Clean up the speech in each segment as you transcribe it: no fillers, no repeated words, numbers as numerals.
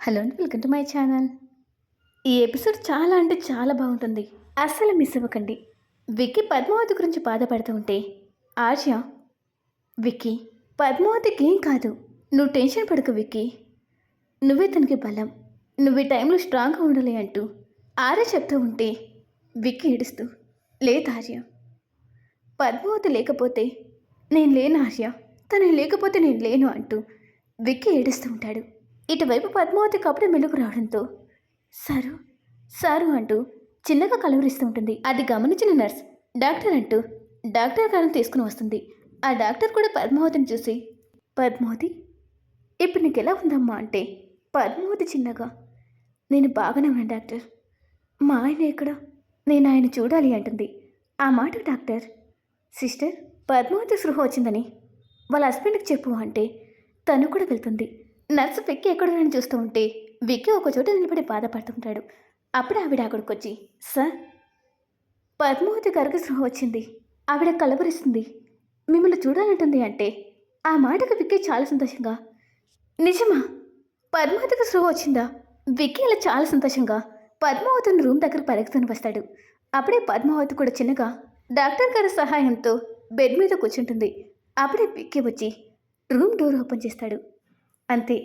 Hello అండి, welcome to my channel. ఈ episode చాలా అంటే చాలా బాగుంటుంది. అస్సలు మిస్ అవ్వకండి. విక్కీ పద్మావతి గురించి బాధపడుతూ ఉంటే ఆర్య, విక్కీ పద్మావతికి ఏం కాదు, నువ్వు టెన్షన్ పడకు విక్కీ, నువ్వే తనకి బలం, నువ్వు ఈ టైంలో స్ట్రాంగ్గా ఉండాలి అంటూ ఆర్య చెప్తూ ఉంటే విక్కీ ఏడుస్తూ, లేదు ఆర్య, పద్మావతి లేకపోతే నేను లేను ఆర్య, తను లేకపోతే నేను లేను అంటూ విక్కీ ఏడుస్తూ ఉంటాడు. ఇటువైపు పద్మావతికి అప్పుడే మెలుగు రావడంతో సారు సారు అంటూ చిన్నగా కలవరిస్తూ ఉంటుంది. అది గమనించిన నర్స్ డాక్టర్ అంటూ డాక్టర్ గారిని తీసుకుని వస్తుంది. ఆ డాక్టర్ కూడా పద్మావతిని చూసి, పద్మావతి ఇప్పుడు నీకు ఎలా ఉందమ్మా అంటే పద్మావతి చిన్నగా, నేను బాగానే ఉన్నాను డాక్టర్, మా ఆయన ఎక్కడ, నేను ఆయన చూడాలి అంటుంది. ఆ మాట డాక్టర్, సిస్టర్ పద్మావతి సృహ వచ్చిందని వాళ్ళ హస్బెండ్కి చెప్పు అంటే తను కూడా వెళ్తుంది. నర్సు విక్కీ ఎక్కడున్నాడని చూస్తూ ఉంటే విక్కీ ఒక చోట నిలబడి బాధపడుతుంటాడు. అప్పుడే ఆవిడ అక్కడికి వచ్చి, సార్ పద్మావతి గారికి సృహ వచ్చింది, ఆవిడ కలవరిస్తుంది, మిమ్మల్ని చూడాలంటుంది అంటే ఆ మాటకు విక్కీ చాలా సంతోషంగా, నిజమా పద్మావతికి సృహ వచ్చిందా? విక్కీ ఇలా చాలా సంతోషంగా పద్మావతిని రూమ్ దగ్గర పరిగెత్తుని వస్తాడు. అప్పుడే పద్మావతి కూడా చిన్నగా డాక్టర్ గారి సహాయంతో బెడ్ మీద కూర్చుంటుంది. అప్పుడే విక్కీ వచ్చి రూమ్ డోర్ ఓపెన్ చేస్తాడు. అంతే,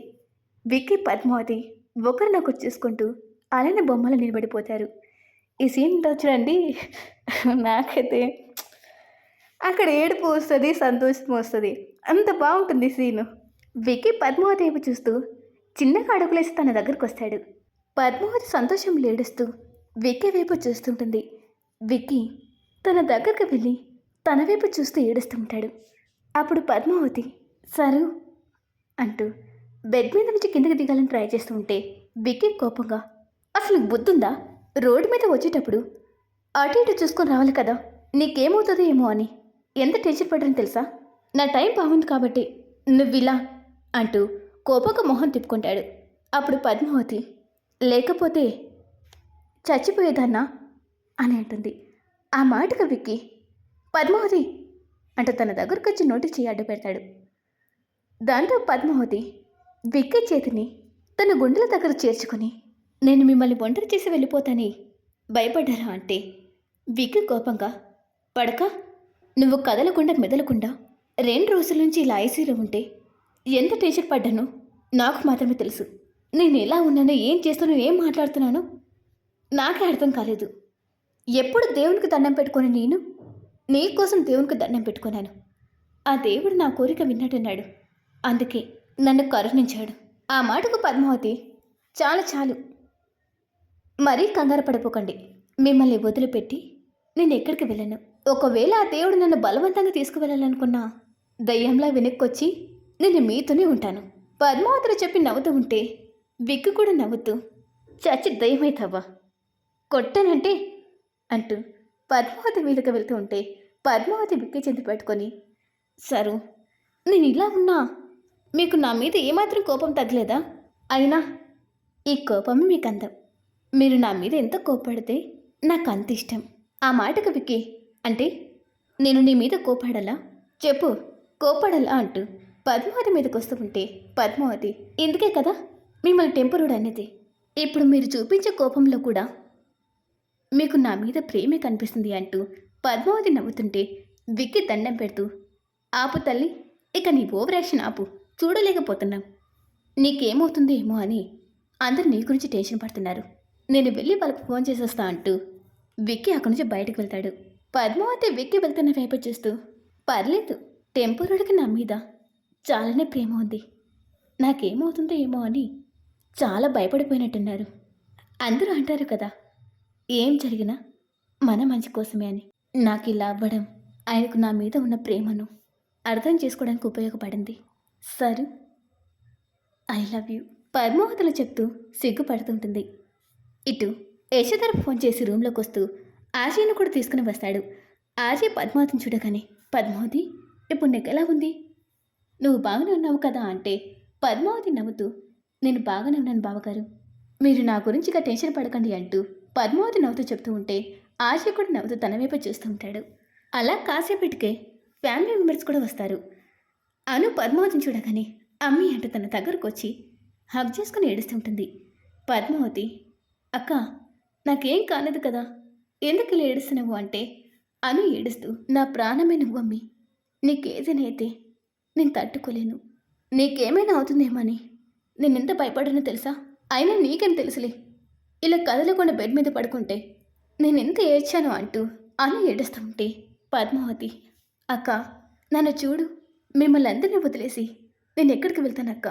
విక్కీ పద్మావతి ఒకరినొకరు చూసుకుంటూ అలానే బొమ్మలు నిలబడిపోతారు. ఈ సీన్ చూడండి, నాకైతే అక్కడ ఏడుపు వస్తుంది, సంతోషం వస్తుంది, అంత బాగుంటుంది సీను. విక్కీ పద్మావతి వైపు చూస్తూ చిన్నగా అడుగులేసి తన దగ్గరకు వస్తాడు. పద్మావతి సంతోషం ఏడుస్తూ విక్కీ వైపు చూస్తుంటుంది. విక్కీ తన దగ్గరకు వెళ్ళి తన వైపు చూస్తూ ఏడుస్తూ ఉంటాడు. అప్పుడు పద్మావతి సరు అంటూ బెడ్ మీద నుంచి కిందకి దిగాలని ట్రై చేస్తూ ఉంటే విక్కీ కోపంగా, అసలు బుద్ధుందా, రోడ్డు మీద వచ్చేటప్పుడు అటు ఇటు చూసుకొని రావాలి కదా, నీకేమవుతుందో ఏమో అని ఎంత టెన్షన్ పడ్డారని తెలుసా, నా టైం బాగుంది కాబట్టి నువ్విలా అంటూ కోపంగా మొహం తిప్పుకుంటాడు. అప్పుడు పద్మావతి, లేకపోతే చచ్చిపోయేదన్నా అని అంటుంది. ఆ మాటకు విక్కీ పద్మావతి అంటూ తన దగ్గరకు వచ్చి నోటి చేయి అడ్డు పెడతాడు. దాంతో పద్మావతి విక్కీ చేతిని తన గుండెల దగ్గర చేర్చుకొని, నేను మిమ్మల్ని ఒంటరి చేసి వెళ్ళిపోతాని భయపడ్డారా అంటే విక్కీ కోపంగా, పడక నువ్వు కదలకుండా మెదలకుండా 2 రోజుల నుంచి ఇలా ఐసీలో ఉంటే ఎంత టెన్షన్ పడ్డానో నాకు మాత్రమే తెలుసు. నేను ఎలా ఉన్నానో, ఏం చేస్తానో, ఏం మాట్లాడుతున్నానో నాకే అర్థం కాలేదు. ఎప్పుడు దేవునికి దండం పెట్టుకొని నేను నీకోసం దేవునికి దండం పెట్టుకున్నాను. ఆ దేవుడు నా కోరిక విన్నట్టున్నాడు, అందుకే నన్ను కరుణించాడు. ఆ మాటకు పద్మావతి, చాలు మరీ కంగారు పడిపోకండి, మిమ్మల్ని వదిలిపెట్టి నేను ఎక్కడికి వెళ్ళను. ఒకవేళ ఆ దేవుడు నన్ను బలవంతంగా తీసుకువెళ్ళాలనుకున్నా దయ్యంలా వెనక్కొచ్చి నేను మీతోనే ఉంటాను. పద్మావతిలో చెప్పి నవ్వుతూ ఉంటే విక్కు కూడా నవ్వుతూ, చచ్చి దయ్యమైతావా, కొట్టానంటే అంటూ పద్మావతి మీదకి వెళ్తూ ఉంటే పద్మావతి విక్కి చెంది పెట్టుకొని, సరు నేను ఇలా ఉన్నా మీకు నా మీద ఏమాత్రం కోపం తగ్గలేదా? అయినా ఈ కోపమే మీకు అందం, మీరు నా మీద ఎంత కోప్పడితే నాకు అంత ఇష్టం. ఆ మాటకు విక్కీ, అంటే నేను నీ మీద కోపాడాలా చెప్పు, కోపాడాలా అంటూ పద్మావతి మీదకి వస్తూ ఉంటే పద్మావతి, ఇందుకే కదా మిమ్మల్ని టెంపరుడు అనేది, ఇప్పుడు మీరు చూపించే కోపంలో కూడా మీకు నా మీద ప్రేమే కనిపిస్తుంది అంటూ పద్మావతి నవ్వుతుంటే విక్కీ దండం పెడుతూ, ఆపు తల్లి, ఇక నీ ఓవర్ యాక్షన్ ఆపు, చూడలేకపోతున్నాం, నీకేమవుతుందో ఏమో అని అందరు నీ గురించి టెన్షన్ పడుతున్నారు, నేను వెళ్ళి వాళ్ళకు ఫోన్ చేసేస్తా అంటూ విక్కీ అక్కడి నుంచి బయటకు వెళ్తాడు. పద్మావతి విక్కీ వెళ్తున్న వైపు చూస్తూ, పర్లేదు, టెంపరుడికి నా మీద చాలానే ప్రేమ ఉంది, నాకేమవుతుందో ఏమో అని చాలా భయపడిపోయినట్టున్నారు. అందరూ అంటారు కదా, ఏం జరిగినా మన మంచి కోసమే అని. నాకు ఇలా అవ్వడం ఆయనకు నా మీద ఉన్న ప్రేమను అర్థం చేసుకోవడానికి ఉపయోగపడింది. సరు, ఐ లవ్ యూ పద్మావతిలో చెప్తూ సిగ్గుపడుతుంటుంది. ఇటు యశోధర ఫోన్ చేసి రూమ్లోకి వస్తూ ఆశయను కూడా తీసుకుని వస్తాడు. ఆశయ పద్మావతిని చూడగానే, పద్మావతి ఇప్పుడు నీకు ఎలా ఉంది, నువ్వు బాగానే ఉన్నావు కదా అంటే పద్మావతి నవ్వుతూ, నేను బాగానే ఉన్నాను బావగారు, మీరు నా గురించిగా టెన్షన్ పడకండి అంటూ పద్మావతి నవ్వుతూ చెప్తూ ఉంటే ఆశయ కూడా నవ్వుతూ తన వైపు చూస్తూ ఉంటాడు. అలా కాసేపటికే ఫ్యామిలీ మెంబర్స్ కూడా వస్తారు. అను పద్మావతిని చూడగానే అమ్మీ అంటూ తన దగ్గరకు వచ్చి, హగ్ చేసుకుని ఏడుస్తుంటుంది. పద్మావతి, అక్క, నాకేం కాలేదు కదా, ఎందుకు ఇలా ఏడుస్తున్నావు అంటే, అను ఏడుస్తూ, నా ప్రాణమే నువ్వమ్మి, నీకేదైతే నేను తట్టుకోలేను, నీకేమైనా అవుతుందేమని నేనెంత భయపడానో తెలుసా? అయినా నీకేం తెలుసులే, ఇలా కదలకుండా బెడ్ మీద పడుకుంటే నేనెంత ఏడ్చానో అంటూ అను ఏడుస్తూ ఉంటే, పద్మావతి, అక్క, నన్ను చూడు, మిమ్మల్ని అందరినీ వదిలేసి నేను ఎక్కడికి వెళ్తానక్క,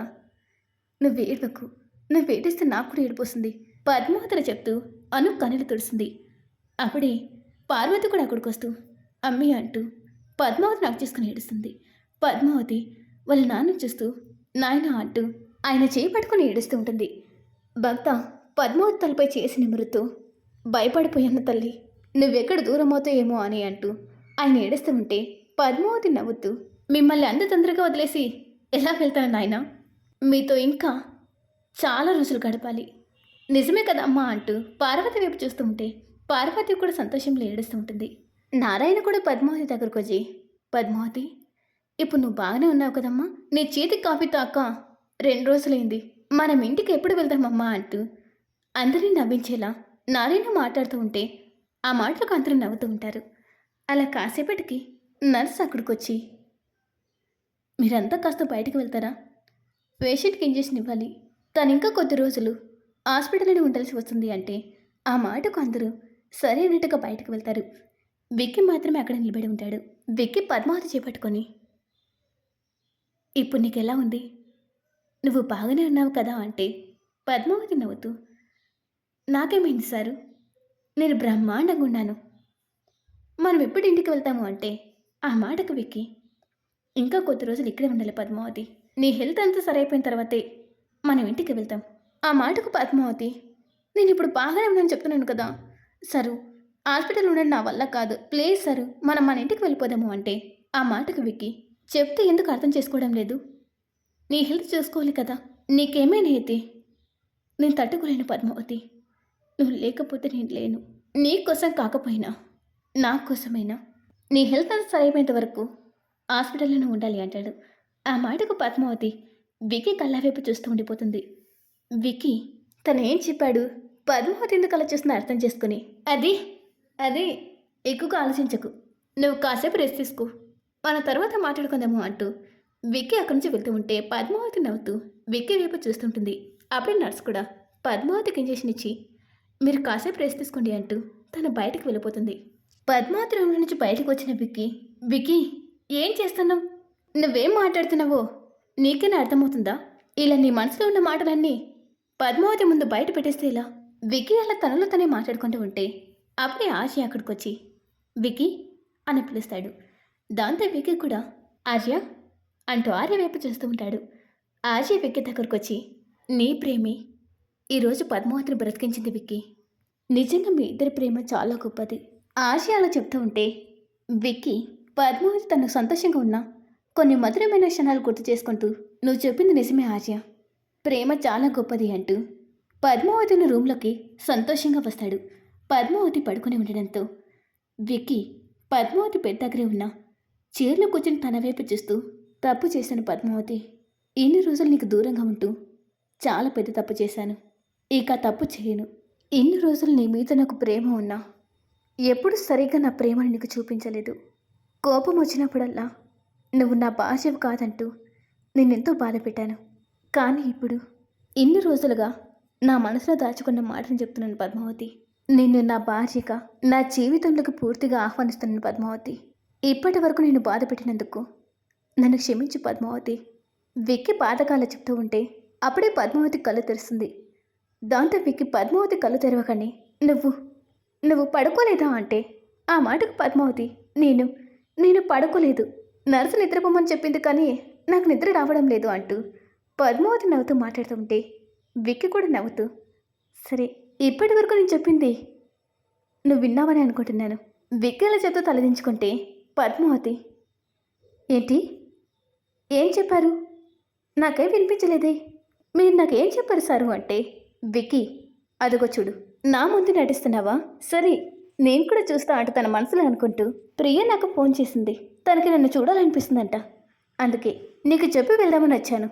నువ్వు ఏడవకు, నువ్వు ఏడిస్తే నాకు కూడా ఏడిపోతుంది, పద్మావతిని చెప్తూ అను కన్నులు తుడుస్తుంది. అప్పుడే పార్వతి కూడా అక్కడికి వస్తూ అమ్మీ అంటూ పద్మావతి నాకు చేసుకుని ఏడుస్తుంది. పద్మావతి వాళ్ళ నాన్న చూస్తూ నాయన అంటూ ఆయన చేయి పట్టుకుని ఏడుస్తూ ఉంటుంది. భక్త పద్మావతి తలపై చేసి నిమురుతూ, భయపడిపోయాను తల్లి, నువ్వెక్కడ దూరం అవుతాయేమో అని అంటూ ఆయన ఏడుస్తూ ఉంటే, పద్మావతి నవ్వుతూ, మిమ్మల్ని అంత తొందరగా వదిలేసి ఎలా వెళ్తాను నాయన, మీతో ఇంకా చాలా రోజులు గడపాలి, నిజమే కదా అమ్మా అంటూ పార్వతి వైపు చూస్తూ ఉంటే, పార్వతి కూడా సంతోషంలో ఏడుస్తూ ఉంటుంది. నారాయణ కూడా పద్మావతి దగ్గరకు వచ్చి, పద్మావతి, ఇప్పుడు నువ్వు బాగానే ఉన్నావు కదమ్మా, నీ చేతికి కాఫీ తాక 2 రోజులైంది, మనం ఇంటికి ఎప్పుడు వెళ్తామమ్మా అంటూ అందరినీ నవ్వించేలా నారాయణ మాట్లాడుతూ ఉంటే, ఆ మాటలకు అందరూ నవ్వుతూ ఉంటారు. అలా కాసేపటికి నర్స్ అక్కడికి వచ్చి, మీరంతా కాస్త బయటికి వెళ్తారా, పేషెంట్కి ఇంజెక్షన్ ఇవ్వాలి, తను ఇంకా కొద్ది రోజులు హాస్పిటల్లోనే ఉండాల్సి వస్తుంది అంటే, ఆ మాటకు అందరూ సరే అన్నట్టుగా బయటకు వెళ్తారు. విక్కీ మాత్రమే అక్కడ నిలబడి ఉంటాడు. విక్కీ పద్మావతి చేపట్టుకొని, ఇప్పుడు నీకు ఎలా ఉంది, నువ్వు బాగానే ఉన్నావు కదా అంటే, పద్మావతి నవ్వుతూ, నాకేమైంది సారు, నేను బ్రహ్మాండంగా ఉన్నాను, మనం ఎప్పుడు ఇంటికి వెళ్తాము అంటే, ఆ మాటకు విక్కీ, ఇంకా కొద్ది రోజులు ఇక్కడే ఉండాలి పద్మావతి, నీ హెల్త్ అంతా సరైపోయిన తర్వాతే మనం ఇంటికి వెళ్తాం. ఆ మాటకు పద్మావతి, నేను ఇప్పుడు బాగానే ఉన్నాను చెప్తున్నాను కదా సరు, హాస్పిటల్ ఉండడం నా వల్ల కాదు, ప్లీజ్ సరు, మనం మన ఇంటికి వెళ్ళిపోదాము అంటే, ఆ మాటకు విక్కీ, చెప్తే ఎందుకు అర్థం చేసుకోవడం లేదు, నీ హెల్త్ చూసుకోవాలి కదా, నీకేమైనా అయితే నేను తట్టుకోలేను పద్మావతి, నువ్వు లేకపోతే నేను లేను, నీ కోసం కాకపోయినా నా కోసమైనా నీ హెల్త్ అంతా సరైపోయేంత వరకు హాస్పిటల్లోనే ఉండాలి అంటాడు. ఆ మాటకు పద్మావతి విక్కీ కళ్ళ వైపు చూస్తూ ఉండిపోతుంది. విక్కీ తను ఏం చెప్పాడు, పద్మావతి ఎందుకు అలా చూస్తుందో అర్థం చేసుకుని, అది ఎక్కువగా ఆలోచించకు, నువ్వు కాసేపు రెస్ట్ తీసుకో, మన తర్వాత మాట్లాడుకుందాము అంటూ విక్కీ అక్కడి నుంచి వెళ్తూ ఉంటే, పద్మావతి నవ్వుతూ విక్కీ వైపు చూస్తుంటుంది. అప్పుడే నర్స్ కూడా పద్మావతికి ఇంజెక్షన్ ఇచ్చి, మీరు కాసేపు రెస్ట్ తీసుకోండి అంటూ తను బయటికి వెళ్ళిపోతుంది. పద్మావతి రూమ్ నుంచి బయటకు వచ్చిన విక్కీ, ఏం చేస్తున్నావు, నువ్వేం మాట్లాడుతున్నావో నీకేనా అర్థమవుతుందా, ఇలా నీ మనసులో ఉన్న మాటలన్నీ పద్మావతి ముందు బయట పెట్టేస్తే ఇలా, విక్కీ అలా తనలో తనే మాట్లాడుకుంటూ ఉంటే, అప్పుడే ఆర్య అక్కడికి వచ్చి విక్కీ అని పిలుస్తాడు. దాంతో విక్కీ కూడా ఆర్య అంటూ ఆర్య వైపు చూస్తూ ఉంటాడు. ఆర్య విక్కీ దగ్గరకు వచ్చి, నీ ప్రేమి ఈరోజు పద్మావతిని బ్రతికించింది విక్కీ, నిజంగా మీ ఇద్దరి ప్రేమ చాలా గొప్పది. ఆర్య అలా చెప్తూ ఉంటే, విక్కీ పద్మావతి తను సంతోషంగా ఉన్నా కొన్ని మధురమైన క్షణాలు గుర్తు చేసుకుంటూ, నువ్వు చెప్పింది నిజమే ఆర్య, ప్రేమ చాలా గొప్పది అంటూ పద్మావతిని రూమ్లోకి సంతోషంగా వస్తాడు. పద్మావతి పడుకుని ఉండడంతో విక్కీ పద్మావతి బెడ్ దగ్గరే ఉన్న చైర్లో కూర్చుని తన వైపు చూస్తూ, తప్పు చేశాను పద్మావతి, ఇన్ని రోజులు నీకు దూరంగా ఉంటూ చాలా పెద్ద తప్పు చేశాను, ఇక తప్పు చేయను, ఇన్ని రోజులు నీ మీద నాకు ప్రేమ ఉన్నా ఎప్పుడు సరిగ్గా నా ప్రేమను నీకు చూపించలేదు, కోపం వచ్చినప్పుడల్లా నువ్వు నా భార్యవు కాదంటూ నేనెంతో బాధ పెట్టాను, కానీ ఇప్పుడు ఇన్ని రోజులుగా నా మనసులో దాచుకున్న మాటను చెప్తున్నాను పద్మావతి, నిన్ను నా భార్యగా నా జీవితంలోకి పూర్తిగా ఆహ్వానిస్తున్నాను పద్మావతి, ఇప్పటి వరకు నేను బాధ పెట్టినందుకు నన్ను క్షమించు పద్మావతి. విక్కీ బాధకాల చెప్తూ ఉంటే అప్పుడే పద్మావతి కళ్ళు తెరుస్తుంది. దాంతో విక్కీ పద్మావతి కళ్ళు తెరవగానే, నువ్వు పడుకోలేదా అంటే, ఆ మాటకు పద్మావతి, నేను పడుకోలేదు, నర్సు నిద్రపోమని చెప్పింది కానీ నాకు నిద్ర రావడం లేదు అంటూ పద్మావతి నవ్వుతూ మాట్లాడుతూ ఉంటే, విక్కీ కూడా నవ్వుతూ, సరే ఇప్పటి వరకు నేను చెప్పింది నువ్వు విన్నావని అనుకుంటున్నాను. విక్కీ అలా చెప్తూ తలదించుకుంటే, పద్మావతి, ఏంటి, ఏం చెప్పారు, నాకేం వినిపించలేదే, మీరు నాకేం చెప్పారు సారు అంటే, విక్కీ అదిగో చూడు, నా ముందు నటిస్తున్నావా, సరే నేను కూడా చూస్తా అంటూ తన మనసులో అనుకుంటూ, ప్రియ నాకు ఫోన్ చేసింది, తనకి నన్ను చూడాలనిపిస్తుందంట, అందుకే నీకు చెప్పి వెళ్దామని వచ్చాను,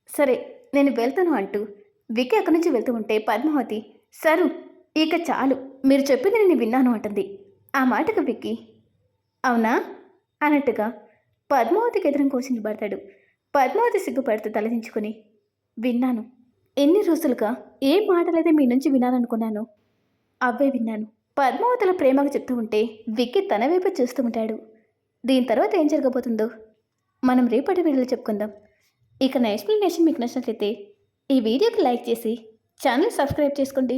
సరే నేను వెళ్తాను అంటూ విక్కీ అక్కడి నుంచి వెళ్తూ ఉంటే పద్మావతి, సరు ఇక చాలు, మీరు చెప్పింది నేను విన్నాను అంటుంది. ఆ మాటకు విక్కీ, అవునా అన్నట్టుగా పద్మావతికి ఎదురం కోసి నిలబడతాడు. పద్మావతి సిగ్గుపడుతూ తలదించుకుని, విన్నాను. ఎన్ని రోజులుగా ఏ మాటలైతే మీ నుంచి వినాలనుకున్నాను అవే విన్నాను. పద్మావతిలో ప్రేమగా చెప్తూ ఉంటే విక్కీ తన వైపు చూస్తూ ఉంటాడు. దీని తర్వాత ఏం జరగబోతుందో మనం రేపటి వీడియోలో చెప్పుకుందాం. ఇక నా ఎక్స్ప్లెనేషన్ మీకు నచ్చినట్లయితే ఈ వీడియోకి లైక్ చేసి ఛానల్ సబ్స్క్రైబ్ చేసుకోండి.